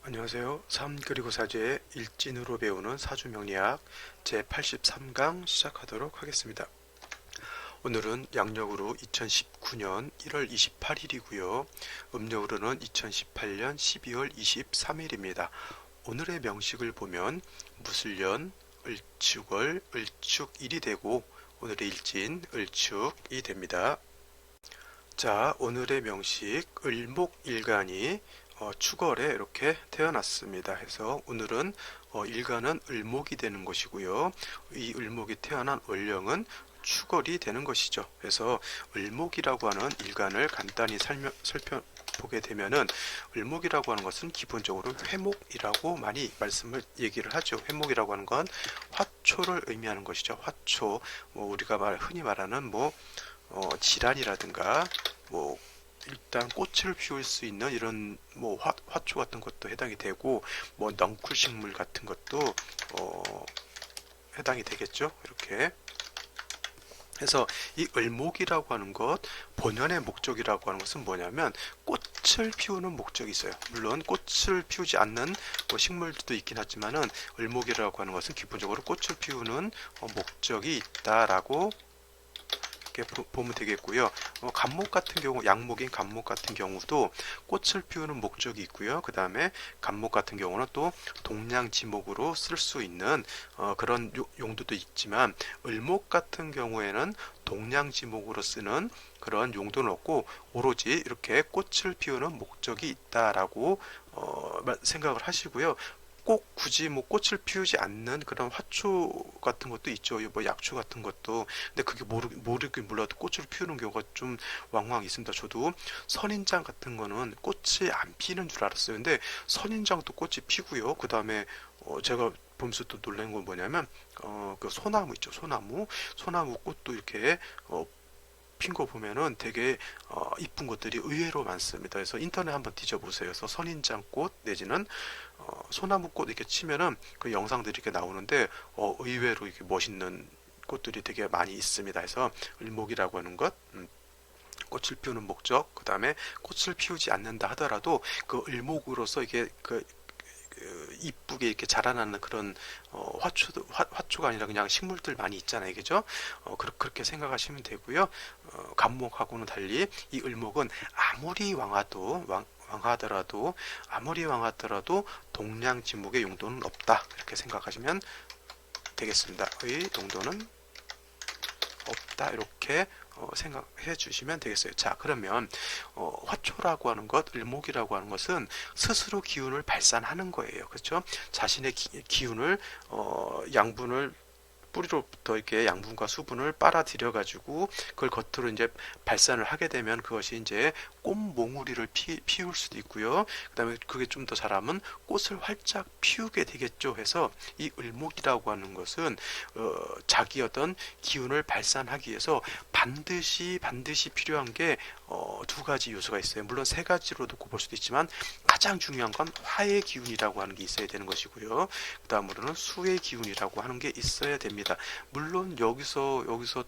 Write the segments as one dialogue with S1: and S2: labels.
S1: 안녕하세요. 삶 그리고 사죄의 일진으로 배우는 사주명리학 제83강 시작하도록 하겠습니다. 오늘은 양력으로 2019년 1월 28일이고요. 음력으로는 2018년 12월 23일입니다. 오늘의 명식을 보면 무술년, 을축월, 을축일이 되고 오늘의 일진, 을축이 됩니다. 자, 오늘의 명식 을목일간이 축월에 이렇게 태어났습니다. 해서 오늘은 일간은 을목이 되는 것이고요. 이 을목이 태어난 월령은 축월이 되는 것이죠. 그래서 을목이라고 하는 일간을 간단히 살펴보게 되면은 을목이라고 하는 것은 기본적으로 회목이라고 많이 얘기를 하죠. 회목이라고 하는 건 화초를 의미하는 것이죠. 화초, 우리가 흔히 말하는 질환이라든가 일단 꽃을 피울 수 있는 이런 화초 같은 것도 해당이 되고 넝쿨식물 같은 것도 해당이 되겠죠. 이렇게 해서 이 을목이라고 하는 것 본연의 목적이라고 하는 것은 뭐냐면 꽃을 피우는 목적이 있어요. 물론 꽃을 피우지 않는 식물들도 있긴 하지만은 을목이라고 하는 것은 기본적으로 꽃을 피우는 목적이 있다라고 보면 되겠고요. 간목 같은 경우, 양목인 간목 같은 경우도 꽃을 피우는 목적이 있고요. 그 다음에 간목 같은 경우는 또 동량지목으로 쓸 수 있는 그런 용도도 있지만 을목 같은 경우에는 동량지목으로 쓰는 그런 용도는 없고 오로지 이렇게 꽃을 피우는 목적이 있다라고 생각을 하시고요. 꼭 굳이 꽃을 피우지 않는 그런 화초 같은 것도 있죠. 약초 같은 것도. 근데 그게 모르긴 몰라도 꽃을 피우는 경우가 좀 왕왕 있습니다. 저도 선인장 같은 거는 꽃이 안 피는 줄 알았어요. 근데 선인장도 꽃이 피고요. 그 다음에 제가 보면서 또 놀란 건 뭐냐면 그 소나무 있죠. 소나무 꽃도 이렇게 핀 거 보면은 되게 이쁜 것들이 의외로 많습니다. 그래서 인터넷 한번 뒤져보세요. 그래서 선인장꽃 내지는 소나무꽃 이렇게 치면은 그 영상들이 이렇게 나오는데 의외로 이렇게 멋있는 꽃들이 되게 많이 있습니다. 그래서 을목이라고 하는 것, 꽃을 피우는 목적, 그 다음에 꽃을 피우지 않는다 하더라도 그 을목으로서 이게 이쁘게 이렇게 자라나는 그런 화초가 아니라 그냥 식물들 많이 있잖아요, 그죠? 그렇게 생각하시면 되고요. 간목하고는 달리 이 을목은 아무리 왕하더라도 동량지목의 용도는 없다 이렇게 생각하시면 되겠습니다. 의 용도는 없다 이렇게 생각해 주시면 되겠어요. 자, 그러면 화초라고 하는 것, 을목이라고 하는 것은 스스로 기운을 발산하는 거예요. 그렇죠? 자신의 기운을 양분을 뿌리로부터 이렇게 양분과 수분을 빨아들여 가지고 그걸 겉으로 이제 발산을 하게 되면 그것이 이제 꽃몽우리를 피울 수도 있고요. 그다음에 그게 좀 더 잘하면 꽃을 활짝 피우게 되겠죠. 해서 이 을목이라고 하는 것은 자기 어떤 기운을 발산하기 위해서 반드시 필요한 게 두 가지 요소가 있어요. 물론 세 가지로도 볼 수도 있지만 가장 중요한 건 화의 기운이라고 하는 게 있어야 되는 것이고요. 그 다음으로는 수의 기운이라고 하는 게 있어야 됩니다. 물론 여기서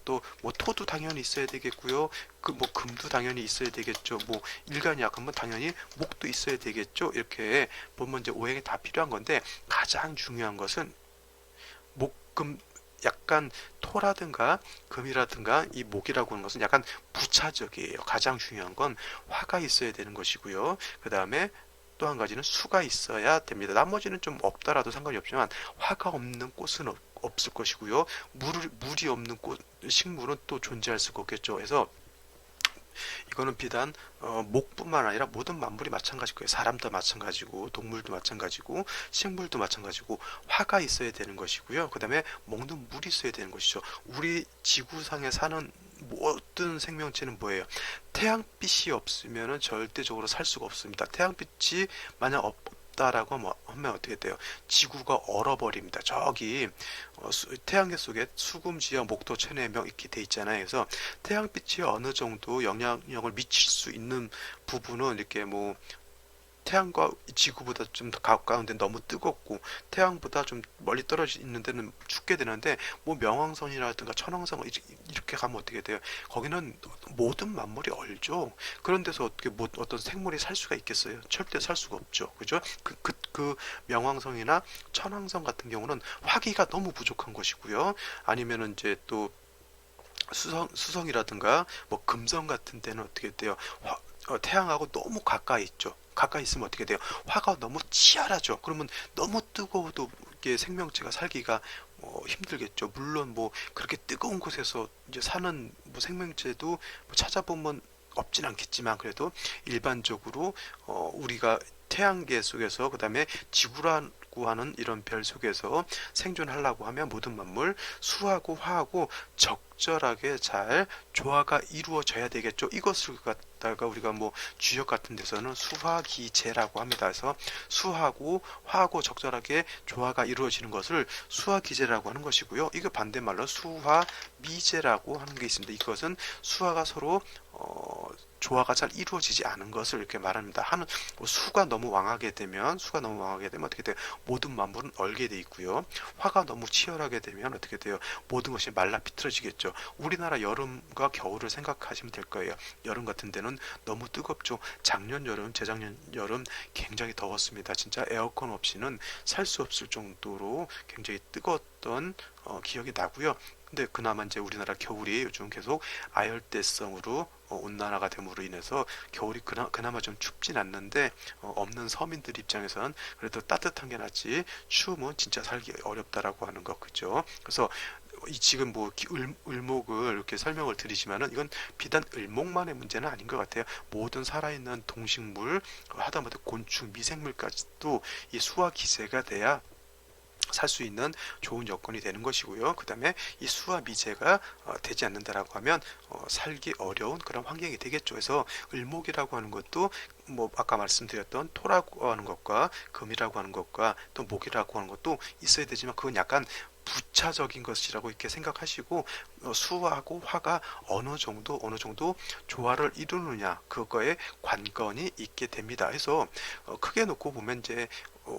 S1: 또 토도 당연히 있어야 되겠고요. 금도 당연히 있어야 되겠죠. 일간이 약하면 당연히 목도 있어야 되겠죠. 이렇게 보면 이제 오행이 다 필요한 건데 가장 중요한 것은 목금 약간 토라든가 금이라든가 이 목이라고 하는 것은 약간 부차적이에요. 가장 중요한 건 화가 있어야 되는 것이고요. 그 다음에 또 한 가지는 수가 있어야 됩니다. 나머지는 좀 없더라도 상관이 없지만 화가 없는 꽃은 없을 것이고요. 물이 없는 식물은 또 존재할 수가 없겠죠. 그래서 이거는 비단 목뿐만 아니라 모든 만물이 마찬가지일 거예요. 사람도 마찬가지고 동물도 마찬가지고 식물도 마찬가지고 화가 있어야 되는 것이고요. 그 다음에 먹는 물이 있어야 되는 것이죠. 우리 지구상에 사는 모든 생명체는 뭐예요? 태양빛이 없으면 절대적으로 살 수가 없습니다. 태양빛이 만약 없다라고 하면 어떻게 돼요? 지구가 얼어버립니다. 저기 태양계 속에 수금지역, 목토, 천해명 이렇게 돼 있잖아요. 그래서 태양빛이 어느 정도 영향력을 미칠 수 있는 부분은 이렇게 태양과 지구보다 좀 더 가까운데 너무 뜨겁고 태양보다 좀 멀리 떨어져 있는 데는 춥게 되는데 명왕성이라든가 천왕성 이렇게 가면 어떻게 돼요? 거기는 모든 만물이 얼죠. 그런 데서 어떻게 어떤 생물이 살 수가 있겠어요? 절대 살 수가 없죠. 그죠? 그 명왕성이나 천왕성 같은 경우는 화기가 너무 부족한 것이고요. 아니면은 이제 또 수성이라든가 뭐 금성 같은 데는 어떻게 돼요? 태양하고 너무 가까이 있죠. 가까이 있으면 어떻게 돼요? 화가 너무 치열하죠. 그러면 너무 뜨거워도 이게 생명체가 살기가 힘들겠죠. 물론 뭐 그렇게 뜨거운 곳에서 이제 사는 뭐 생명체도 뭐 찾아보면 없진 않겠지만 그래도 일반적으로 우리가 태양계 속에서 그다음에 지구라고 하는 이런 별 속에서 생존하려고 하면 모든 만물 수하고 화하고 적절하게 잘 조화가 이루어져야 되겠죠. 이것을 갖다가 우리가 뭐 주역 같은 데서는 수화기제라고 합니다. 그래서 수하고 화하고 적절하게 조화가 이루어지는 것을 수화기제라고 하는 것이고요. 이거 반대말로 수화미제라고 하는 게 있습니다. 이것은 수화가 서로 조화가 잘 이루어지지 않은 것을 이렇게 말합니다. 수가 너무 왕하게 되면 어떻게 돼요? 모든 만물은 얼게 돼 있고요. 화가 너무 치열하게 되면 어떻게 돼요? 모든 것이 말라 비틀어지겠죠. 우리나라 여름과 겨울을 생각하시면 될 거예요. 여름 같은 데는 너무 뜨겁죠. 작년 여름, 재작년 여름 굉장히 더웠습니다. 진짜 에어컨 없이는 살 수 없을 정도로 굉장히 뜨거웠던 기억이 나고요. 근데 그나마 이제 우리나라 겨울이 요즘 계속 아열대성으로 온난화가 됨으로 인해서 겨울이 그나마 좀 춥진 않는데 없는 서민들 입장에서는 그래도 따뜻한 게 낫지 추우면 진짜 살기 어렵다라고 하는 거 그죠? 그래서 지금 뭐 을목을 이렇게 설명을 드리지만은 이건 비단 을목만의 문제는 아닌 것 같아요. 모든 살아있는 동식물 하다못해 곤충, 미생물까지도 이 수화 기세가 돼야 살 수 있는 좋은 여건이 되는 것이고요. 그 다음에 이 수화 미제가 되지 않는다라고 하면 살기 어려운 그런 환경이 되겠죠. 그래서 을목이라고 하는 것도 뭐 아까 말씀드렸던 토라고 하는 것과 금이라고 하는 것과 또 목이라고 하는 것도 있어야 되지만 그건 약간 부차적인 것이라고 이렇게 생각하시고 수하고 화가 어느 정도 조화를 이루느냐 그거에 관건이 있게 됩니다. 그래서 크게 놓고 보면 이제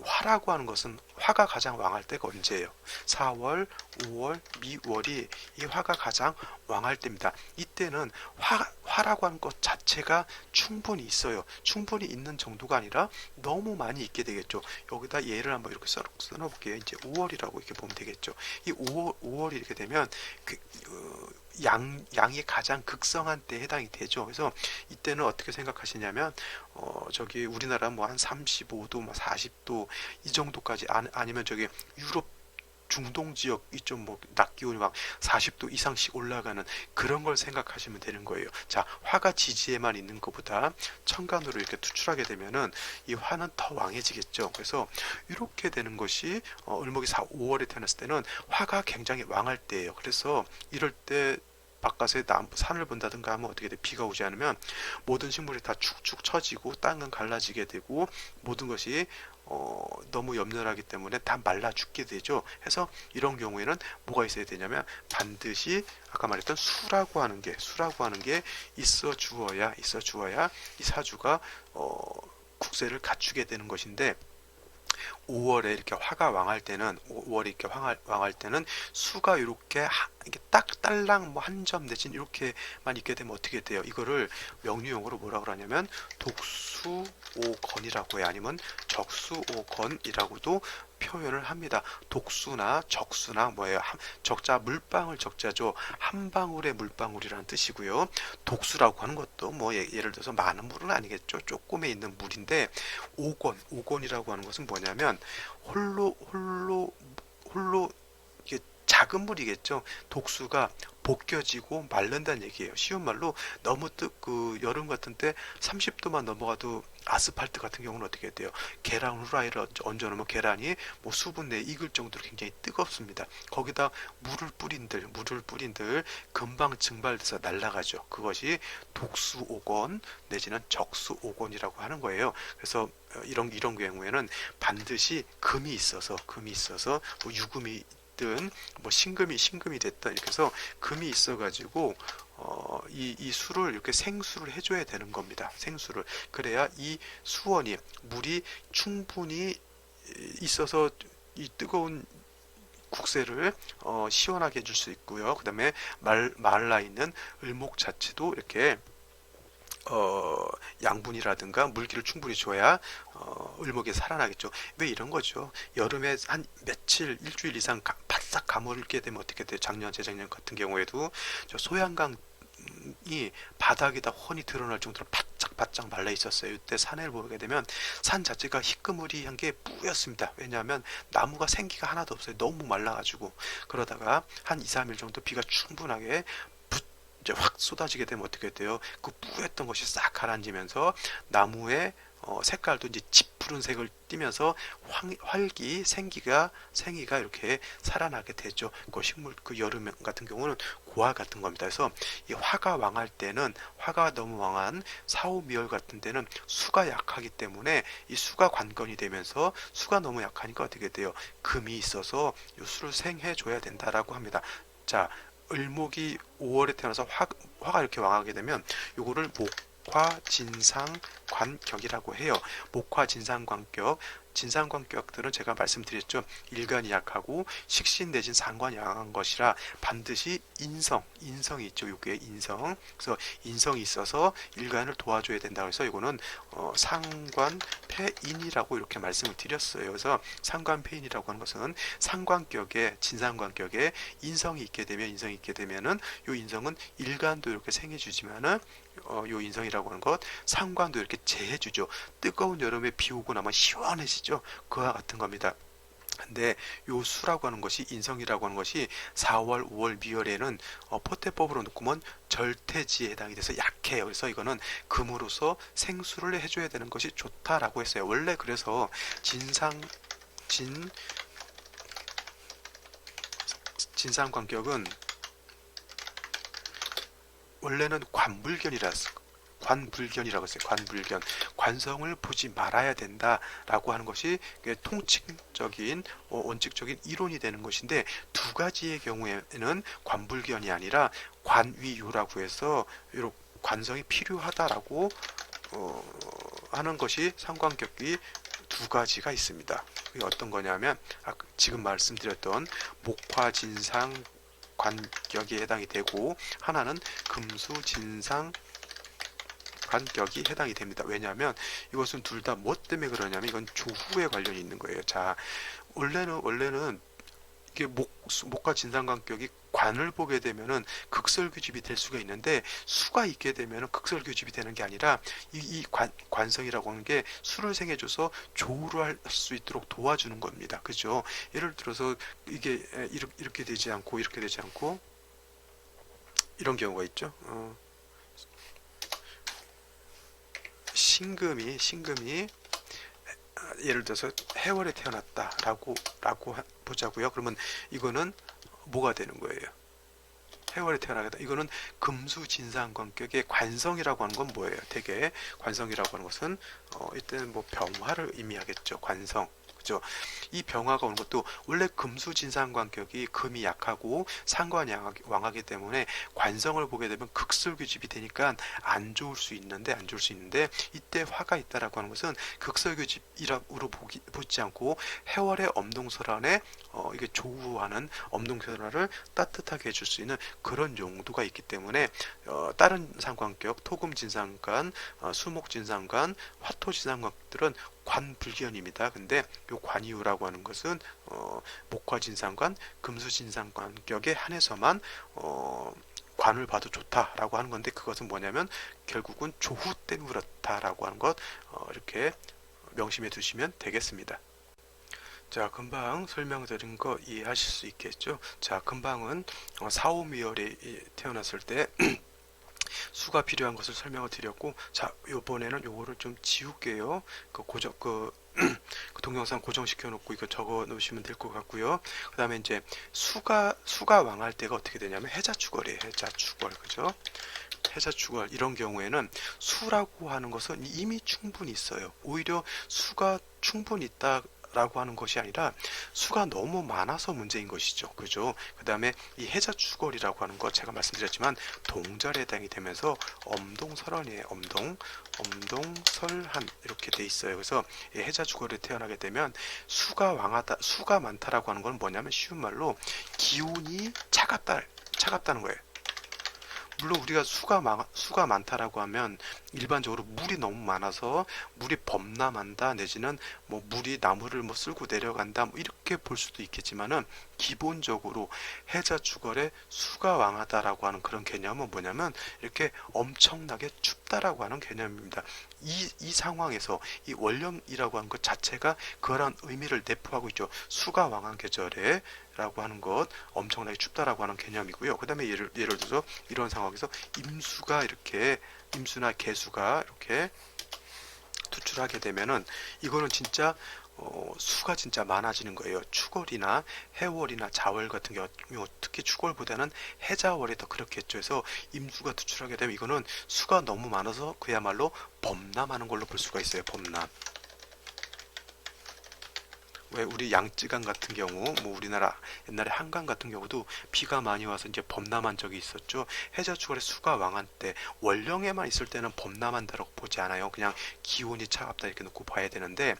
S1: 화라고 하는 것은 화가 가장 왕할 때가 언제예요? 4월, 5월, 미월이 이 화가 가장 왕할 때입니다. 이때는 화라고 하는 것 자체가 충분히 있어요. 충분히 있는 정도가 아니라 너무 많이 있게 되겠죠. 여기다 예를 한번 이렇게 써놓을게요. 이제 5월이라고 이렇게 보면 되겠죠. 이 5월이 이렇게 되면 양이 가장 극성한 때에 해당이 되죠. 그래서 이때는 어떻게 생각하시냐면 저기 우리나라 뭐 한 35도, 뭐 40도 이 정도까지 아니면 저기 유럽 중동 지역 이쪽 뭐 낮 기온이 막 40도 이상씩 올라가는 그런 걸 생각하시면 되는 거예요. 자, 화가 지지에만 있는 것보다 천간으로 이렇게 투출하게 되면은 이 화는 더 왕해지겠죠. 그래서 이렇게 되는 것이 을목이 5월에 태어났을 때는 화가 굉장히 왕할 때예요. 그래서 이럴 때 바깥에 산을 본다든가 하면 어떻게 돼? 비가 오지 않으면 모든 식물이 다 축축 처지고 땅은 갈라지게 되고 모든 것이 너무 염려하기 때문에 다 말라 죽게 되죠. 해서 이런 경우에는 뭐가 있어야 되냐면 반드시 아까 말했던 수라고 하는 게 있어 주어야 이 사주가 국세를 갖추게 되는 것인데 5월에 이렇게 화가 왕할 때는 5월에 이렇게 왕할 때는 수가 이렇게 딱 딸랑 뭐 한 점 내진 이렇게만 있게 되면 어떻게 돼요? 이거를 명리용어로 뭐라 그러냐면 독수오건이라고 해요. 아니면 적수오건이라고도 표현을 합니다. 독수나 적수나 뭐예요? 적자 물방울 적자죠. 한 방울의 물방울이라는 뜻이고요. 독수라고 하는 것도 뭐 예를 들어서 많은 물은 아니겠죠. 조금에 있는 물인데 오건이라고 하는 것은 뭐냐면 홀로 이게 작은 물이겠죠. 독수가 벗겨지고 마른다는 얘기예요. 쉬운 말로 너무 여름 같은 때 30도만 넘어가도 아스팔트 같은 경우는 어떻게 돼요? 계란 후라이를 얹어놓으면 계란이 뭐 수분 내에 익을 정도로 굉장히 뜨겁습니다. 거기다 물을 뿌린들 금방 증발돼서 날아가죠. 그것이 독수오건 내지는 적수오건이라고 하는 거예요. 그래서 이런 경우에는 반드시 금이 있어서 뭐 유금이 뭐 신금이 됐든 이렇게 해서 금이 있어가지고 이 수를 이렇게 생수를 해줘야 되는 겁니다. 생수를 그래야 이 수원이 물이 충분히 있어서 이 뜨거운 국세를 시원하게 해줄 수 있고요. 그 다음에 말라 있는 을목 자체도 이렇게 어, 양분이라든가 물기를 충분히 줘야 을목이 살아나겠죠. 왜 이런 거죠? 여름에 한 며칠, 일주일 이상 바싹 가물게 되면 어떻게 돼요? 작년, 재작년 같은 경우에도 저 소양강 이 바닥에다 훤히 드러날 정도로 바짝바짝 말라 있었어요. 이때 산을 보게 되면 산 자체가 희끄무리한 게 뿌였습니다. 왜냐하면 나무가 생기가 하나도 없어요. 너무 말라가지고. 그러다가 한 2, 3일 정도 비가 충분하게 이제 확 쏟아지게 되면 어떻게 돼요? 그 뿌였던 것이 싹 가라앉으면서 나무의 색깔도 이제 짙푸른 색을 띠면서 생기가 이렇게 살아나게 되죠. 그 식물, 그 여름 같은 경우는 고화 같은 겁니다. 그래서 이 화가 왕할 때는, 화가 너무 왕한 4, 5, 미월 같은 때는 수가 약하기 때문에 이 수가 관건이 되면서 수가 너무 약하니까 어떻게 돼요? 금이 있어서 이 수를 생해줘야 된다라고 합니다. 자, 을목이 5월에 태어나서 화가 이렇게 왕하게 되면 요거를 목화진상관격이라고 해요. 목화진상관격, 진상관격들은 제가 말씀드렸죠. 일간이 약하고 식신 내진 상관이 양한 것이라 반드시 인성이 있죠. 요게 인성. 그래서 인성이 있어서 일간을 도와줘야 된다. 그래서 이거는 상관패인이라고 이렇게 말씀을 드렸어요. 그래서 상관패인이라고 하는 것은 상관격에, 진상관격에 인성이 있게 되면은 요 인성은 일간도 이렇게 생해주지만은 요 인성이라고 하는 것 상관도 이렇게 제해주죠. 뜨거운 여름에 비 오고 나면 시원해지죠. 그와 같은 겁니다. 근데 요 수라고 하는 것이, 인성이라고 하는 것이 4월, 5월, 미월에는 포태법으로 놓고면 절태지에 해당이 돼서 약해요. 그래서 이거는 금으로서 생수를 해줘야 되는 것이 좋다라고 했어요. 원래 그래서 진상관격은 원래는 관불견이라고 했어요. 관불견. 관성을 보지 말아야 된다라고 하는 것이 통칭적인 원칙적인 이론이 되는 것인데, 두 가지의 경우에는 관불견이 아니라 관위유라고 해서 이런 관성이 필요하다라고 하는 것이 상관격이 두 가지가 있습니다. 그게 어떤 거냐면 지금 말씀드렸던 목화진상 관격이 해당이 되고, 하나는 금수진상 관격이 해당이 됩니다. 왜냐하면 이것은 둘 다 뭐 때문에 그러냐면 이건 조후에 관련이 있는 거예요. 자, 원래는 이게 목과 진상관격이 관을 보게 되면은 극설규집이 될 수가 있는데, 수가 있게 되면은 극설규집이 되는 게 아니라 이 관성이라고 하는 게 수를 생해줘서 조우를 할 수 있도록 도와주는 겁니다. 그죠? 예를 들어서 이게 이렇게 되지 않고 이렇게 되지 않고 이런 경우가 있죠. 신금이 예를 들어서 해월에 태어났다라고 보자고요. 그러면 이거는 뭐가 되는 거예요? 해월에 태어나겠다. 이거는 금수진상관격의 관성이라고 하는 건 뭐예요? 되게 관성이라고 하는 것은 이때는 뭐 병화를 의미하겠죠. 관성. 그죠? 이 병화가 오는 것도 원래 금수진상관격이 금이 약하고 상관이 왕하기 때문에 관성을 보게 되면 극설규집이 되니까 안 좋을 수 있는데 이때 화가 있다라고 하는 것은 극설규집이라고 보지 않고 해월의 엄동설안에 이게 조우하는 엄동설안을 따뜻하게 해줄 수 있는 그런 용도가 있기 때문에 다른 상관격 토금진상관, 수목진상관, 화토진상관들은 관불견입니다. 근데 요 관이유라고 하는 것은 목화진상관, 금수진상관격에 한해서만 관을 봐도 좋다라고 하는 건데, 그것은 뭐냐면 결국은 조후 때문에 그렇다라고 하는 것 이렇게 명심해 두시면 되겠습니다. 자, 금방 설명드린 거 이해하실 수 있겠죠? 자, 금방은 4, 5미월에 태어났을 때 수가 필요한 것을 설명을 드렸고, 자, 요번에는 요거를 좀 지울게요. 그 동영상 고정시켜 놓고 이거 적어 놓으시면 될 것 같고요. 그 다음에 이제 수가 왕할 때가 어떻게 되냐면 해자축월이에요. 해자축월. 그죠? 해자축월 이런 경우에는 수라고 하는 것은 이미 충분히 있어요. 오히려 수가 충분히 있다 라고 하는 것이 아니라 수가 너무 많아서 문제인 것이죠. 그죠? 그 다음에 이 해자축월이라고 하는 것 제가 말씀드렸지만 동절에 해당이 되면서 엄동설한이에요. 엄동설한 이렇게 돼 있어요. 그래서 이 해자축월에 태어나게 되면 수가 많다라고 하는 건 뭐냐면 쉬운 말로 기운이 차갑다는 거예요. 물론 우리가 수가 많다라고 하면 일반적으로 물이 너무 많아서 물이 범람한다 내지는 뭐 물이 나무를 뭐 쓸고 내려간다 뭐 이렇게 볼 수도 있겠지만은 기본적으로 해자축월에 수가 왕하다라고 하는 그런 개념은 뭐냐면 이렇게 엄청나게 춥다라고 하는 개념입니다. 이 상황에서 이 월령이라고 하는 것 자체가 그런 의미를 내포하고 있죠. 수가 왕한 계절에 라고 하는 것 엄청나게 춥다라고 하는 개념이고요. 그 다음에 예를 들어서 이런 상황에서 임수나 개수가 이렇게 투출하게 되면은 이거는 진짜 수가 진짜 많아지는 거예요. 축월이나 해월이나 자월 같은 경우 특히 축월보다는 해자월이 더 그렇겠죠. 그래서 임수가 투출하게 되면 이거는 수가 너무 많아서 그야말로 범람하는 걸로 볼 수가 있어요. 범람. 왜 우리 양쯔강 같은 경우 뭐 우리나라 옛날에 한강 같은 경우도 비가 많이 와서 이제 범람한 적이 있었죠. 해저축월에 수가 왕한 때 월령에만 있을 때는 범람한다고 보지 않아요. 그냥 기온이 차갑다 이렇게 놓고 봐야 되는데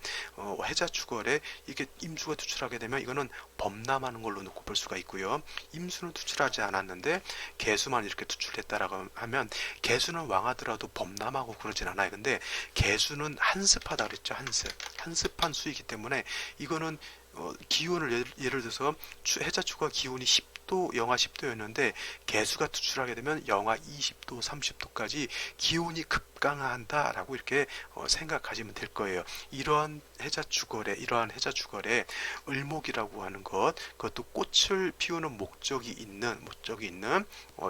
S1: 해저축월에 이게 임수가 투출하게 되면 이거는 범람하는 걸로 놓고 볼 수가 있고요. 임수는 투출하지 않았는데 개수만 이렇게 투출했다라고 하면 개수는 왕하더라도 범람하고 그러진 않아요. 근데 개수는 한습하다 그랬죠. 한습한 수이기 때문에 이거는 기온을 예를 들어서 해자축과 기온이 10도, 영하 10도였는데 개수가 투출하게 되면 영하 20도, 30도까지 기온이 급강한다라고 이렇게 생각하시면 될 거예요. 이러한 해자축월에 을목이라고 하는 그것도 꽃을 피우는 목적이 있는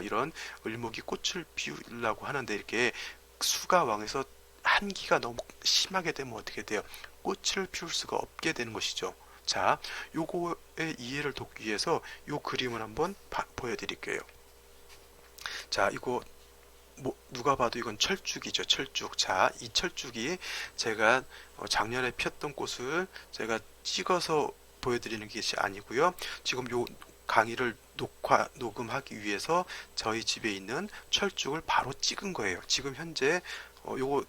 S1: 이런 을목이 꽃을 피우려고 하는데 이렇게 수가 왕해서 한기가 너무 심하게 되면 어떻게 돼요? 꽃을 피울 수가 없게 되는 것이죠. 자, 요거의 이해를 돕기 위해서 요 그림을 한번 보여드릴게요. 자, 이거 뭐 누가 봐도 이건 철쭉이죠. 철쭉. 자, 이 철쭉이 제가 작년에 폈던 꽃을 제가 찍어서 보여드리는 것이 아니고요. 지금 요 강의를 녹음하기 위해서 저희 집에 있는 철쭉을 바로 찍은 거예요. 지금 현재 요거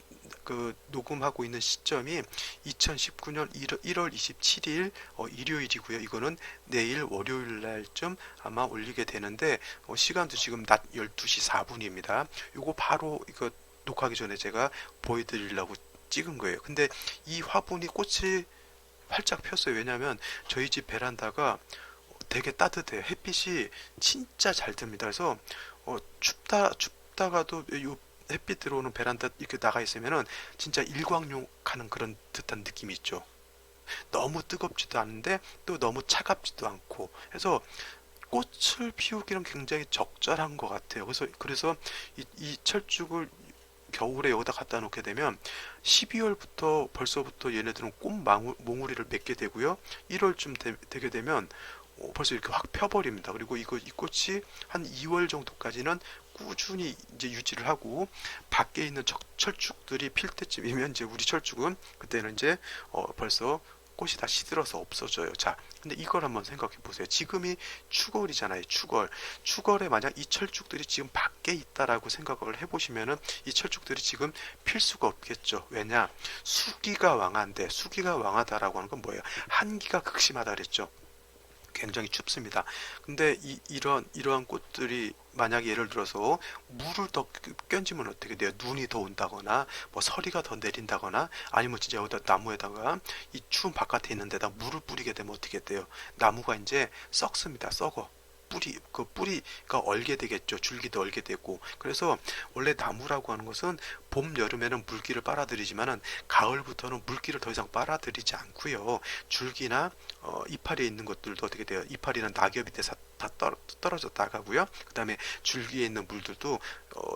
S1: 녹음하고 있는 시점이 2019년 1월 27일 일요일이고요. 이거는 내일 월요일 날쯤 아마 올리게 되는데 시간도 지금 낮 12시 4분입니다. 요거 바로 이거 녹화하기 전에 제가 보여드리려고 찍은 거예요. 근데 이 화분이 꽃이 활짝 폈어요. 왜냐하면 저희 집 베란다가 되게 따뜻해요. 햇빛이 진짜 잘 듭니다. 그래서 춥다가도 요 햇빛 들어오는 베란다 이렇게 나가 있으면은 진짜 일광욕하는 그런 듯한 느낌이 있죠. 너무 뜨겁지도 않은데 또 너무 차갑지도 않고 해서 꽃을 피우기는 굉장히 적절한 것 같아요. 그래서 이 철쭉을 겨울에 여기다 갖다 놓게 되면 12월부터 벌써부터 얘네들은 꽃 몽우리를 맺게 되고요. 1월쯤 되게 되면 벌써 이렇게 확 펴버립니다. 그리고 이 꽃이 한 2월 정도까지는 꾸준히 이제 유지를 하고 밖에 있는 철쭉들이 필 때쯤이면 이제 우리 철쭉은 그때는 이제 벌써 꽃이 다 시들어서 없어져요. 자, 근데 이걸 한번 생각해 보세요. 지금이 축월이잖아요. 축월에 만약 이 철쭉들이 지금 밖에 있다라고 생각을 해보시면은 이 철쭉들이 지금 필 수가 없겠죠. 왜냐? 수기가 왕하다라고 하는 건 뭐예요? 한기가 극심하다 그랬죠. 굉장히 춥습니다. 근데 이러한 꽃들이 만약에 예를 들어서 물을 더 끼얹으면 어떻게 돼요? 눈이 더 온다거나 뭐 서리가 더 내린다거나 아니면 진짜 여기다 나무에다가 이 추운 바깥에 있는 데다 물을 뿌리게 되면 어떻게 돼요? 나무가 이제 썩습니다. 썩어. 뿌리가 얼게 되겠죠. 줄기도 얼게 되고. 그래서 원래 나무라고 하는 것은 봄, 여름에는 물기를 빨아들이지만은 가을부터는 물기를 더 이상 빨아들이지 않고요. 줄기나 이파리에 있는 것들도 어떻게 돼요? 이파리는 낙엽이 돼서 다 떨어져 나가고요. 그 다음에 줄기에 있는 물들도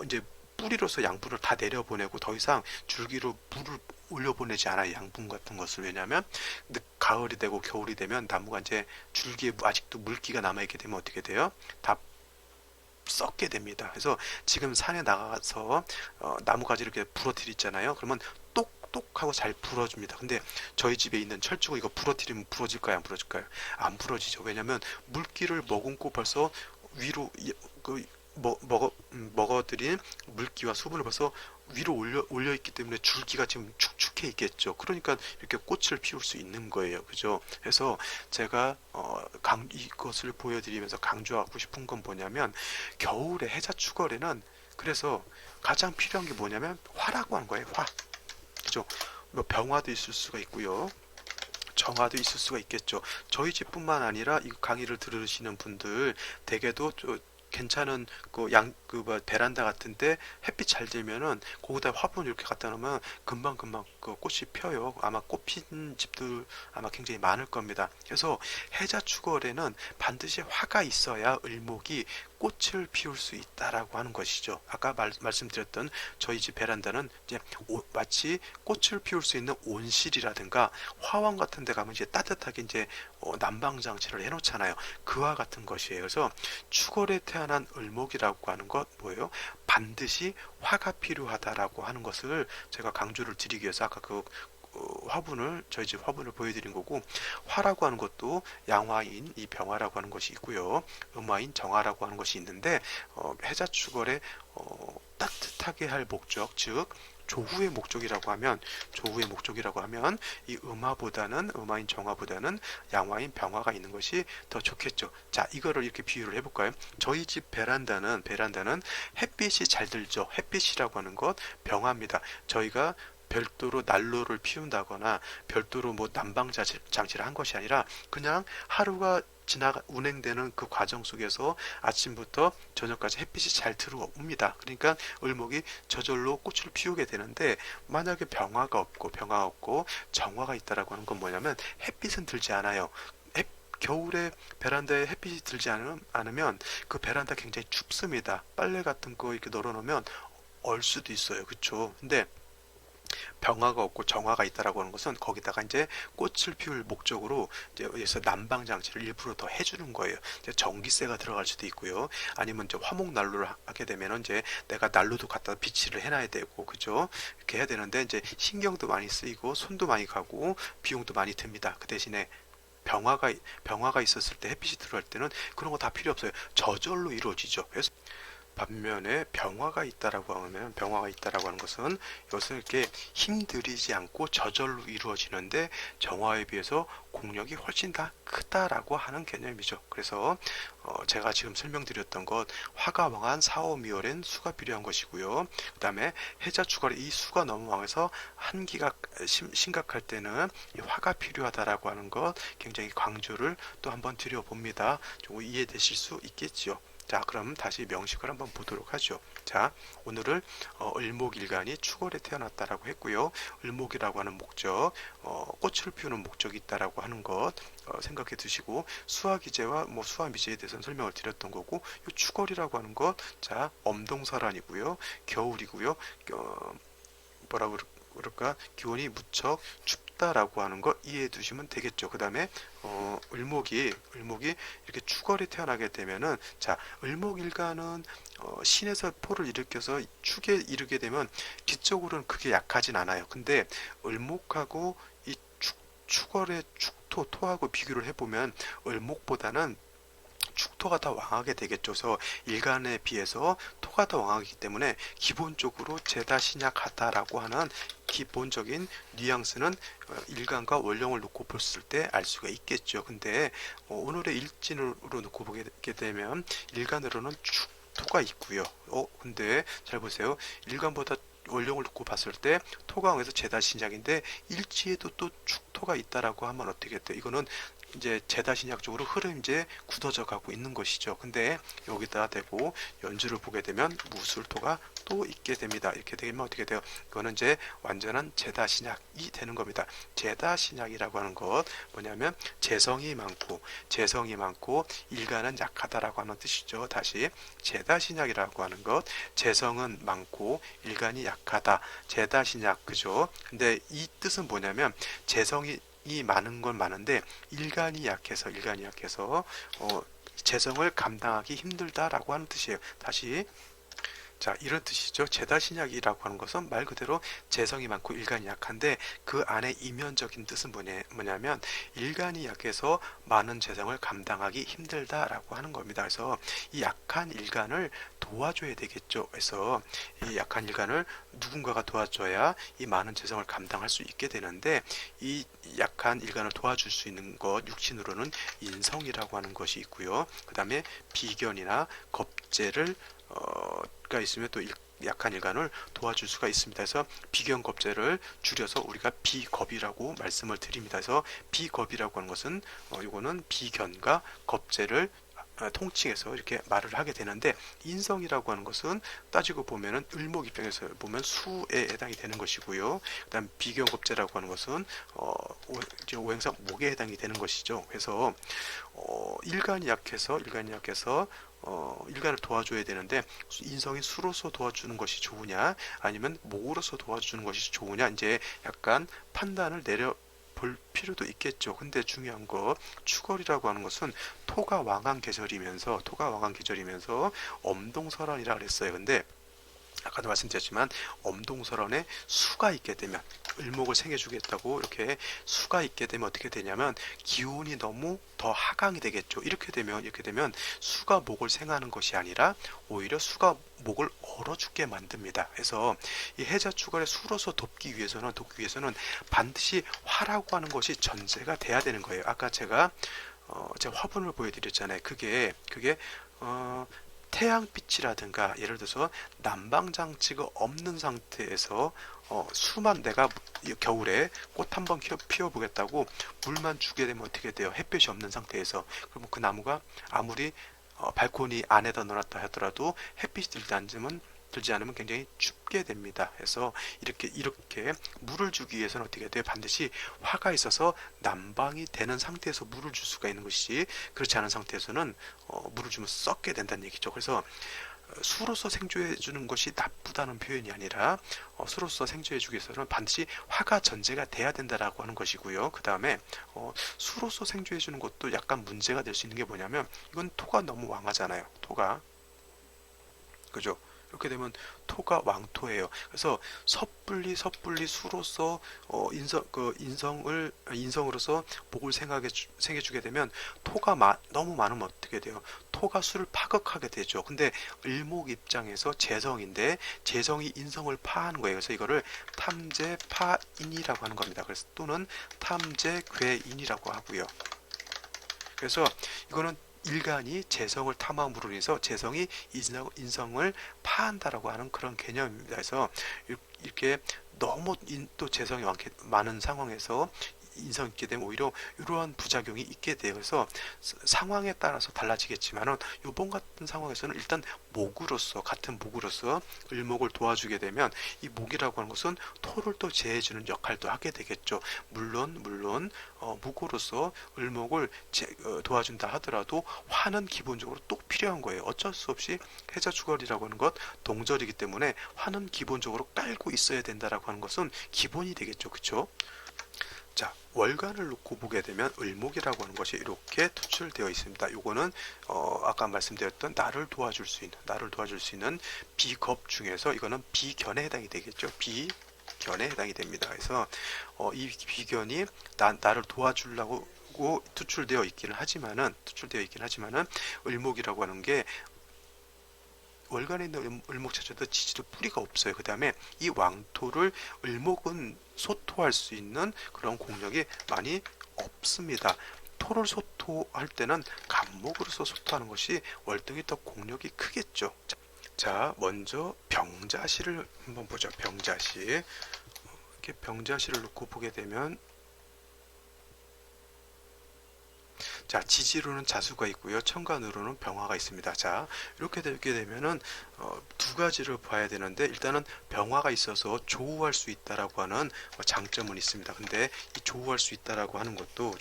S1: 이제 뿌리로서 양분을 다 내려보내고 더 이상 줄기로 물을 올려보내지 않아요. 양분 같은 것을. 왜냐하면 가을이 되고 겨울이 되면 나무가 이제 줄기에 아직도 물기가 남아있게 되면 어떻게 돼요? 다 썩게 됩니다. 그래서 지금 산에 나가서 나무 가지를 이렇게 부러뜨리잖아요. 그러면 똑똑하고 잘 부러집니다. 근데 저희 집에 있는 철쭉을 이거 부러뜨리면 부러질까요? 안 부러질까요? 안 부러지죠. 왜냐하면 물기를 머금고 벌써 위로 먹어들인 물기와 수분을 벌써 위로 올려 있기 때문에 줄기가 지금 축축해 있겠죠. 그러니까 이렇게 꽃을 피울 수 있는 거예요. 그죠? 그래서 제가 이것을 보여드리면서 강조하고 싶은 건 뭐냐면, 겨울에 해자축월에는 그래서 가장 필요한 게 뭐냐면 화라고 하는 거예요. 화. 그죠? 뭐 병화도 있을 수가 있고요. 정화도 있을 수가 있겠죠. 저희 집뿐만 아니라 이 강의를 들으시는 분들 대개도 괜찮은 베란다 같은데 햇빛 잘 들면은 거기다 화분 이렇게 갖다 놓으면 금방 그 꽃이 펴요. 아마 꽃 핀 집들 아마 굉장히 많을 겁니다. 그래서 해자축월에는 반드시 화가 있어야 을목이 꽃을 피울 수 있다라고 하는 것이죠. 아까 말씀드렸던 저희 집 베란다는 이제 마치 꽃을 피울 수 있는 온실이라든가 화원 같은 데 가면 이제 따뜻하게 이제 난방 장치를 해놓잖아요. 그와 같은 것이에요. 그래서 축월에 태어난 을목이라고 하는 것 뭐예요? 반드시 화가 필요하다라고 하는 것을 제가 강조를 드리기 위해서 아까 저희 집 화분을 보여드린 거고, 화라고 하는 것도 양화인 이 병화라고 하는 것이 있고요, 음화인 정화라고 하는 것이 있는데, 해자축월에 따뜻하게 할 목적, 즉 조후의 목적이라고 하면 이 음화인 정화보다는 양화인 병화가 있는 것이 더 좋겠죠. 자, 이거를 이렇게 비유를 해볼까요? 저희 집 베란다는 햇빛이 잘 들죠. 햇빛이라고 하는 것 병화입니다. 저희가 별도로 난로를 피운다거나 별도로 뭐 난방 장치를 한 것이 아니라 그냥 하루가 운행되는 그 과정 속에서 아침부터 저녁까지 햇빛이 잘 들어옵니다. 그러니까 을목이 저절로 꽃을 피우게 되는데, 만약에 병화가 없고 정화가 있다라고 하는 건 뭐냐면 햇빛은 들지 않아요. 겨울에 베란다에 햇빛이 들지 않으면 그 베란다 굉장히 춥습니다. 빨래 같은 거 이렇게 널어놓으면 얼 수도 있어요. 그렇죠? 근데 병화가 없고 정화가 있다라고 하는 것은 거기다가 이제 꽃을 피울 목적으로 이제 여기서 난방 장치를 일부러 더 해주는 거예요. 이제 전기세가 들어갈 수도 있고요. 아니면 이제 화목 난로를 하게 되면 이제 내가 난로도 갖다 비치를 해놔야 되고, 그죠? 이렇게 해야 되는데 이제 신경도 많이 쓰이고 손도 많이 가고 비용도 많이 듭니다. 그 대신에 병화가 있었을 때 햇빛이 들어갈 때는 그런 거 다 필요 없어요. 저절로 이루어지죠. 그래서 반면에 병화가 있다라고 하는 것은 이것을 이렇게 힘들이지 않고 저절로 이루어지는데 정화에 비해서 공력이 훨씬 다 크다라고 하는 개념이죠. 그래서 제가 지금 설명드렸던 것, 화가 왕한 4, 5, 미월엔 수가 필요한 것이고요. 그 다음에 해자축월에 이 수가 너무 왕해서 한기가 심각할 때는 이 화가 필요하다라고 하는 것 굉장히 강조를 또 한번 드려봅니다. 좀 이해되실 수 있겠지요. 자, 그럼 다시 명식을 한번 보도록 하죠. 자, 오늘은 을목일간이 축월에 태어났다라고 했고요. 을목이라고 하는 목적, 꽃을 피우는 목적이 있다라고 하는 것 생각해 두시고, 수화기제와 수화미제에 대해서는 설명을 드렸던 거고, 이 축월이라고 하는 것, 자, 엄동설한이고요, 겨울이고요, 뭐라고 그럴까, 기온이 무척 춥다라고 하는 거 이해해 두시면 되겠죠. 그 다음에 을목이 이렇게 축월에 태어나게 되면은, 자, 을목일간은 신에서 포를 일으켜서 축에 이르게 되면 기적으로는 그게 약하진 않아요. 근데 을목하고 이 축월의 토하고 비교를 해보면 을목보다는 축토가 더 왕하게 되겠죠. 그래서 일간에 비해서 토가 더 왕하기 때문에 기본적으로 제다신약하다라고 하는 기본적인 뉘앙스는 일간과 원령을 놓고 봤을 때 알 수가 있겠죠. 근데 오늘의 일진으로 놓고 보게 되면 일간으로는 축토가 있고요. 근데 잘 보세요. 일간보다 원령을 놓고 봤을 때 토가 왕해서 제다신약인데 일지에도 또 축토가 있다라고 하면 어떻게 돼요? 이거는 이제 제다신약적으로 흐름제 굳어져 가고 있는 것이죠. 근데 여기다 대고 연주를 보게 되면 무술토가 또 있게 됩니다. 이렇게 되면 어떻게 돼요? 이거는 이제 완전한 제다신약이 되는 겁니다. 제다신약이라고 하는 것 뭐냐면 재성이 많고 일간은 약하다라고 하는 뜻이죠. 다시, 제다신약이라고 하는 것, 재성은 많고 일간이 약하다. 제다신약, 그죠? 근데 이 뜻은 뭐냐면 재성이 많은 건 많은데 일간이 약해서 재성을 감당하기 힘들다라고 하는 뜻이에요. 다시, 자, 이런 뜻이죠. 제다신약이라고 하는 것은 말 그대로 재성이 많고 일간이 약한데, 그 안에 이면적인 뜻은 뭐냐면 일간이 약해서 많은 재성을 감당하기 힘들다라고 하는 겁니다. 그래서 이 약한 일간을 도와줘야 되겠죠. 그래서 이 약한 일간을 누군가가 도와줘야 이 많은 재성을 감당할 수 있게 되는데, 이 약한 일간을 도와줄 수 있는 것 육신으로는 인성이라고 하는 것이 있고요. 그 다음에 비견이나 겁재를 가 있으면 또 약한 일간을 도와줄 수가 있습니다. 그래서 비견 겁재를 줄여서 우리가 비겁이라고 말씀을 드립니다. 그래서 비겁이라고 하는 것은 이거는 비견과 겁재를 통칭해서 이렇게 말을 하게 되는데, 인성이라고 하는 것은 따지고 보면은 을목 입장에서 보면 수에 해당이 되는 것이고요. 그다음 비견겁재라고 하는 것은 오행상 목에 해당이 되는 것이죠. 그래서 일간이 약해서 일간을 도와줘야 되는데, 인성이 수로서 도와주는 것이 좋으냐 아니면 목으로서 도와주는 것이 좋으냐, 이제 약간 판단을 내려 볼 필요도 있겠죠. 근데 중요한 거, 추걸이라고 하는 것은 토가 왕한 계절이면서 엄동설환이라 그랬어요. 근데 아까도 말씀드렸지만 엄동설환에 수가 있게 되면, 을목을 생겨주겠다고 이렇게 수가 있게 되면 어떻게 되냐면 기운이 너무 더 하강이 되겠죠. 이렇게 되면 수가 목을 생하는 것이 아니라 오히려 수가 목을 얼어 죽게 만듭니다. 그래서 이 해자축월의 수로서 돕기 위해서는 반드시 화라고 하는 것이 전제가 돼야 되는 거예요. 아까 제가 화분을 보여드렸잖아요. 그게 태양빛이라든가 예를 들어서 난방장치가 없는 상태에서 수만, 내가 겨울에 꽃 한번 피워보겠다고 물만 주게 되면 어떻게 돼요? 햇볕이 없는 상태에서. 그러면 그 나무가 아무리 발코니 안에다 넣어놨다 하더라도 햇빛이 들지 않으면 굉장히 춥게 됩니다. 그래서 이렇게 물을 주기 위해서는 어떻게 돼요? 반드시 화가 있어서 난방이 되는 상태에서 물을 줄 수가 있는 것이지, 그렇지 않은 상태에서는 물을 주면 썩게 된다는 얘기죠. 그래서 수로서 생조해 주는 것이 나쁘다는 표현이 아니라 수로서 생조해 주기 위해서는 반드시 화가 전제가 돼야 된다라고 하는 것이고요. 그 다음에 수로서 생조해 주는 것도 약간 문제가 될 수 있는 게 뭐냐면, 이건 토가 너무 왕하잖아요. 토가, 그죠? 이렇게 되면 토가 왕토예요. 그래서 섣불리 수로서 인성으로서 목을 생겨주게 되면 토가 너무 많으면 어떻게 돼요? 토가 수를 파극하게 되죠. 근데 을목 입장에서 재성인데 재성이 인성을 파하는 거예요. 그래서 이거를 탐재파인이라고 하는 겁니다. 그래서 또는 탐재괴인이라고 하고요. 그래서 이거는 일간이 재성을 탐함으로 인해서 재성이 인성을 파한다라고 하는 그런 개념입니다. 그래서 이렇게 너무 또 재성이 많은 상황에서 인성 있게 되면 오히려 이러한 부작용이 있게 돼요. 그래서 상황에 따라서 달라지겠지만은 이번 같은 상황에서는 일단 같은 목으로서 을목을 도와주게 되면, 이 목이라고 하는 것은 토를 또 제해주는 역할도 하게 되겠죠. 물론 목으로서 을목을 도와준다 하더라도 화는 기본적으로 또 필요한 거예요. 어쩔 수 없이 해자축월이라고 하는 것 동절이기 때문에 화는 기본적으로 깔고 있어야 된다라고 하는 것은 기본이 되겠죠. 그렇죠? 자, 월간을 놓고 보게 되면 을목이라고 하는 것이 이렇게 투출되어 있습니다. 요거는 아까 말씀드렸던 나를 도와줄 수 있는 비겁 중에서 이거는 비견에 해당이 되겠죠. 비견에 해당이 됩니다. 그래서 이 비견이 나를 도와주려고 투출되어 있기는 하지만은 을목이라고 하는 게 월간에 있는 을목 자체도 지지도 뿌리가 없어요. 그 다음에 이 왕토를 을목은 소토할 수 있는 그런 공력이 많이 없습니다. 토를 소토할 때는 간목으로서 소토하는 것이 월등히 더 공력이 크겠죠. 자, 먼저 병자시를 한번 보죠. 병자시. 이렇게 병자시를 놓고 보게 되면, 자, 지지로는 자수가 있고요. 천간으로는 병화가 있습니다. 자, 이렇게 되게 되면은 두 가지를 봐야 되는데, 일단은 병화가 있어서 조우할 수 있다라고 하는 장점은 있습니다. 근데 이 조우할 수 있다라고 하는 것도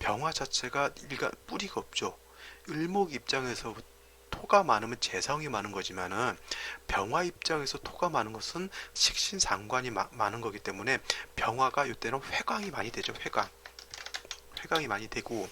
S1: 병화 자체가 뿌리가 없죠. 을목 입장에서 토가 많으면 재성이 많은 거지만은 병화 입장에서 토가 많은 것은 식신상관이 많은 거기 때문에 병화가 이때는 회광이 많이 되죠. 회광이 많이 되고,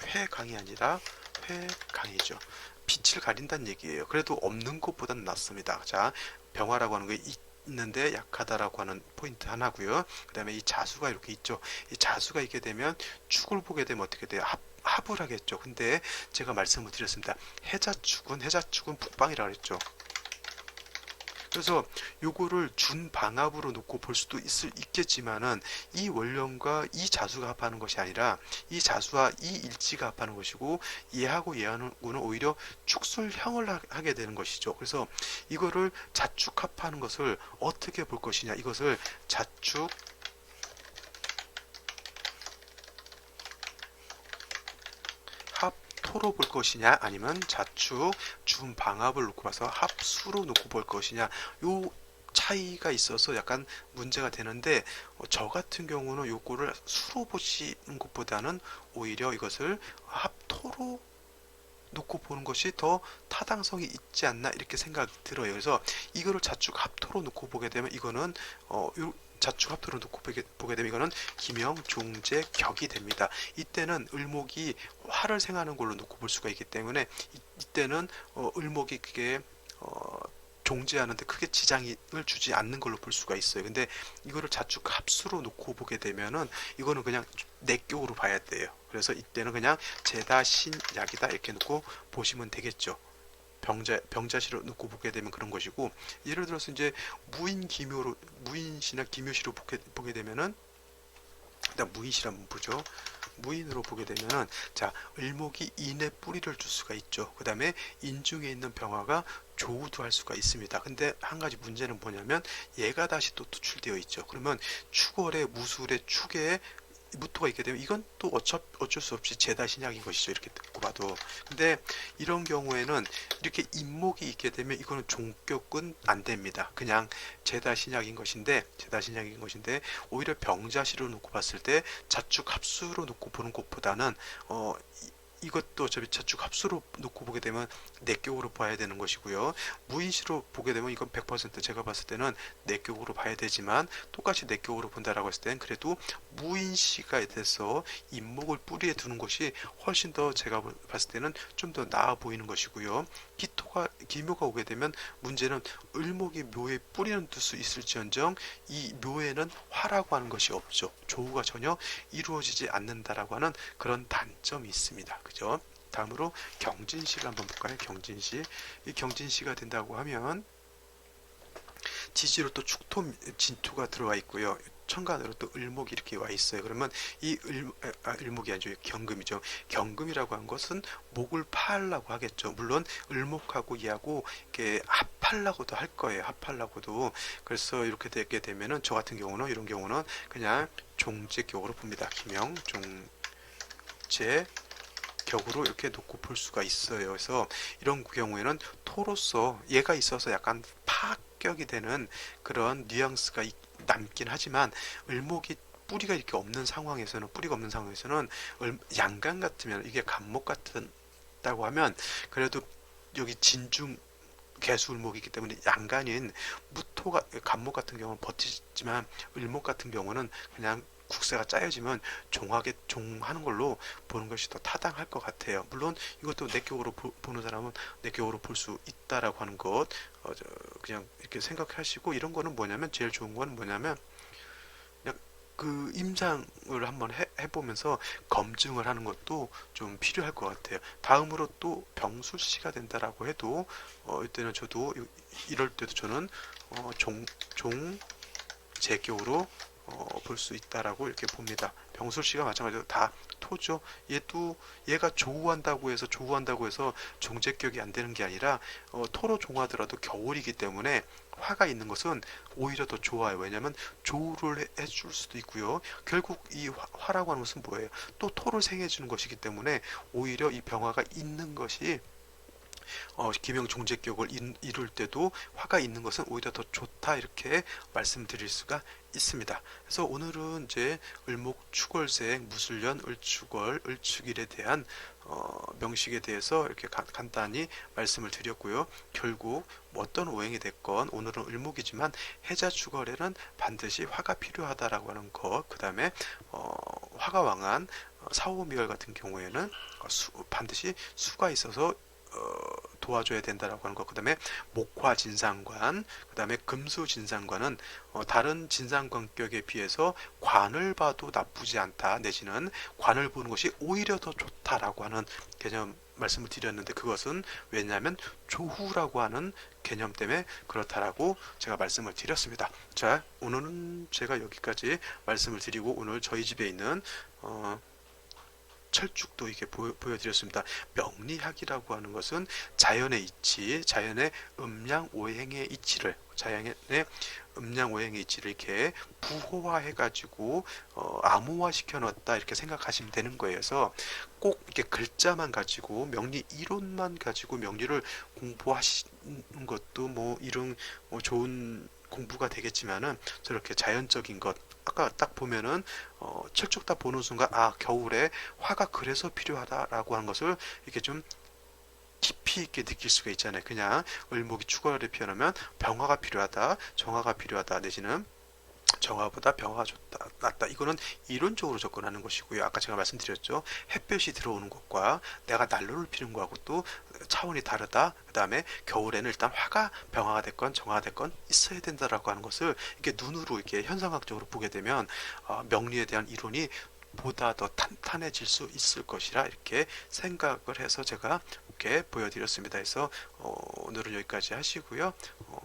S1: 회광이 아니라 회강이죠. 빛을 가린다는 얘기예요. 그래도 없는 것보다는 낫습니다. 자, 병화라고 하는 게 있는데 약하다라고 하는 포인트 하나고요. 그 다음에 이 자수가 이렇게 있죠. 이 자수가 있게 되면 축을 보게 되면 어떻게 돼요? 합을 하겠죠. 근데 제가 말씀을 드렸습니다. 해자축은 북방이라고 그랬죠. 그래서 요거를 준방합으로 놓고 볼 수도 있겠지만은 이 원령과 이 자수가 합하는 것이 아니라 이 자수와 이 일지가 합하는 것이고 얘하고 얘하고는 오히려 축술형을 하게 되는 것이죠. 그래서 이거를 자축합하는 것을 어떻게 볼 것이냐, 이것을 자축 합토로 볼 것이냐, 아니면 자축 준방합을 놓고 봐서 합수로 놓고 볼 것이냐, 요 차이가 있어서 약간 문제가 되는데, 저 같은 경우는 요거를 수로 보시는 것보다는 오히려 이것을 합토로 놓고 보는 것이 더 타당성이 있지 않나, 이렇게 생각이 들어요. 그래서 이거를 자축 합토로 놓고 보게 되면 이거는 자축 합토로 놓고 보게 되면 이거는 기명 종재 격이 됩니다. 이때는 을목이 화를 생하는 걸로 놓고 볼 수가 있기 때문에 이때는 을목이 그게 종재하는데 크게 지장을 주지 않는 걸로 볼 수가 있어요. 근데 이거를 자축 합수로 놓고 보게 되면은 이거는 그냥 내격으로 봐야 돼요. 그래서 이때는 그냥 재다 신약이다 이렇게 놓고 보시면 되겠죠. 병자시로 놓고 보게 되면 그런 것이고, 예를 들어서 이제 무인시나 기묘시로 보게 되면은, 일단 무인시를 한번 보죠. 무인으로 보게 되면은, 자, 을목이 인의 뿌리를 줄 수가 있죠. 그 다음에 인중에 있는 병화가 조우도 할 수가 있습니다. 근데 한 가지 문제는 뭐냐면 얘가 다시 또 투출되어 있죠. 그러면 축월에 무술에 축에 무토가 있게 되면 이건 또 어쩔 수 없이 재다신약인 것이죠. 이렇게 듣고 봐도. 근데 이런 경우에는 이렇게 인목이 있게 되면 이거는 종격은 안 됩니다. 그냥 재다신약인 것인데 오히려 병자시로 놓고 봤을 때 자축 합수로 놓고 보는 것보다는 이것도 어차피 자축 합수로 놓고 보게 되면 내격으로 봐야 되는 것이고요. 무인시로 보게 되면 이건 100% 제가 봤을 때는 내격으로 봐야 되지만, 똑같이 내격으로 본다라고 했을 때는 그래도 무인시가 돼서 인목을 뿌리에 두는 것이 훨씬 더 제가 봤을 때는 좀 더 나아 보이는 것이고요. 기묘가 오게 되면 문제는 을목이 묘에 뿌리는 둘 수 있을지언정 이 묘에는 화라고 하는 것이 없죠. 조우가 전혀 이루어지지 않는다라고 하는 그런 단점이 있습니다. 그죠? 다음으로 경진시를 한번 볼까요? 경진시. 이 경진시가 된다고 하면 지지로 또 축토 진토가 들어와 있고요. 천간으로 또 을목이 이렇게 와 있어요. 그러면 이 을목이 아니죠. 경금이죠. 경금이라고 한 것은 목을 파하려고 하겠죠. 물론 을목하고 얘하고 이렇게 합하려고도 할 거예요. 합하려고도. 그래서 이렇게 되게 되면은 저 같은 경우는 이런 경우는 그냥 종재격으로 봅니다. 기명 종재 격으로 이렇게 놓고 볼 수가 있어요. 그래서 이런 경우에는 토로서 얘가 있어서 약간 파격이 되는 그런 뉘앙스가 남긴 하지만, 을목이 뿌리가 이렇게 없는 상황에서는 양간 같으면, 이게 간목 같다고 하면 그래도 여기 진중 개수을목이기 때문에 양간인 무토가 간목 같은 경우는 버티지만, 을목 같은 경우는 그냥 국세가 짜여지면 종하는 걸로 보는 것이 더 타당할 것 같아요. 물론 이것도 내격으로 보는 사람은 내격으로 볼 수 있다라고 하는 것 그냥 이렇게 생각하시고, 이런 거는 뭐냐면 제일 좋은 거는 뭐냐면 그냥 그 임상을 한번 해보면서 검증을 하는 것도 좀 필요할 것 같아요. 다음으로 또 병술시가 된다라고 해도 이때는 저도 이럴 때도 저는 제격으로 볼 수 있다라고 이렇게 봅니다. 병술시가 마찬가지로 다 토죠. 얘가 조우한다고 해서 종제격이 안 되는 게 아니라 토로 종하더라도 겨울이기 때문에 화가 있는 것은 오히려 더 좋아요. 왜냐하면 조우를 해줄 수도 있고요. 결국 이 화라고 하는 것은 뭐예요? 또 토를 생해주는 것이기 때문에 오히려 이 병화가 있는 것이 기명 종제격을 이룰 때도 화가 있는 것은 오히려 더 좋다, 이렇게 말씀드릴 수가 있습니다. 그래서 오늘은 이제 을목 축월생 무술년 을축월 을축일에 대한 명식에 대해서 이렇게 간단히 말씀을 드렸고요. 결국 어떤 오행이 됐건 오늘은 을목이지만 해자 축월에는 반드시 화가 필요하다라고 하는 것, 그 다음에 화가 왕한 사오미월 같은 경우에는 반드시 수가 있어서 도와줘야 된다라고 하는 것. 그 다음에 목화진상관, 그 다음에 금수진상관은 다른 진상관격에 비해서 관을 봐도 나쁘지 않다, 내지는 관을 보는 것이 오히려 더 좋다라고 하는 개념 말씀을 드렸는데, 그것은 왜냐하면 조후라고 하는 개념 때문에 그렇다라고 제가 말씀을 드렸습니다. 자, 오늘은 제가 여기까지 말씀을 드리고, 오늘 저희 집에 있는 철쭉도 이렇게 보여드렸습니다. 명리학이라고 하는 것은 자연의 이치, 자연의 음양오행의 이치를, 자연의 음양오행의 이치를 이렇게 부호화해 가지고 암호화 시켜 넣었다, 이렇게 생각하시면 되는 거예요. 그래서 꼭 이렇게 글자만 가지고, 명리 이론만 가지고 명리를 공부하시는 것도 뭐 이런 좋은 공부가 되겠지만은, 저렇게 자연적인 것, 아까 딱 보면은 철쭉 딱 보는 순간, 아, 겨울에 화가 그래서 필요하다라고 하는 것을 이렇게 좀 깊이 있게 느낄 수가 있잖아요. 그냥 을목이 축월을 표현하면 병화가 필요하다, 정화가 필요하다, 내지는 정화보다 병화가 좋다, 낫다. 이거는 이론적으로 접근하는 것이고요. 아까 제가 말씀드렸죠. 햇볕이 들어오는 것과 내가 난로를 피는 거하고 또 차원이 다르다. 그 다음에 겨울에는 일단 화가 병화가 됐건 정화가 됐건 있어야 된다라고 하는 것을 이렇게 눈으로 이렇게 현상학적으로 보게 되면 명리에 대한 이론이 보다 더 탄탄해질 수 있을 것이라, 이렇게 생각을 해서 제가 이렇게 보여드렸습니다. 그래서 오늘은 여기까지 하시고요.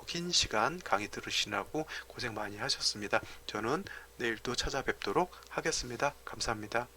S1: 긴 시간 강의 들으시느라고 고생 많이 하셨습니다. 저는 내일 또 찾아뵙도록 하겠습니다. 감사합니다.